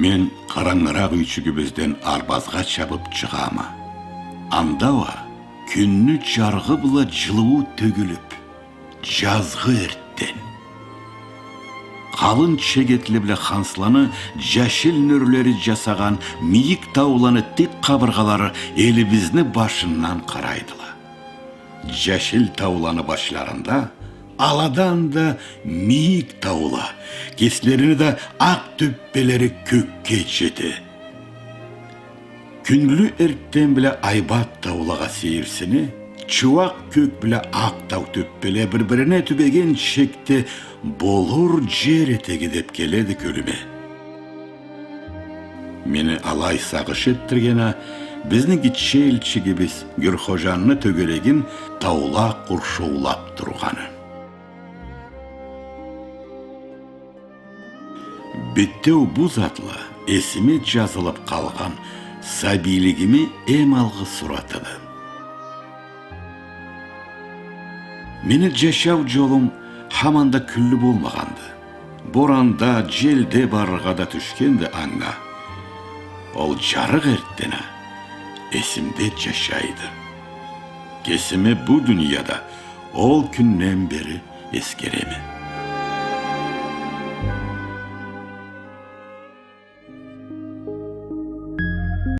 Мен қараңырақ үйчігімізден арбазға чабып чығама. Андава күнні жарғы бұла жылуы төгіліп, жазғы ерттен. Қалын чегетлі біле қансланы жәшіл нүрлері жасаған миік тауланы тек қабырғалары елібізні башыннан қарайдыла. Жәшіл тауланы башларында аладан да миік таула, кеслеріні да ақ төппелері көкке жеті. Күнлі әрттен біле айбат таулаға сейірсіні, чуақ көк біле ақ тау төппеле бір-біріне түбеген шекте болур жер етегі деп келеді көліме. Мені алай сағыш еттіргені, біздің китше елчіге біз Гүрхожанны төгелеген таула құршоулап тұрғаны. Беттеу бұз атлы есіме жазылып қалған сәбилігіме әм алғы сұратыды. Мені жашау жолым хаманда күллі болмағанды. Боранда, желде барыға да түшкенді аңға. Ол жарық әрттені есімде жашайды. Кесіме бұ дүнияда ол күннен бері ескереме.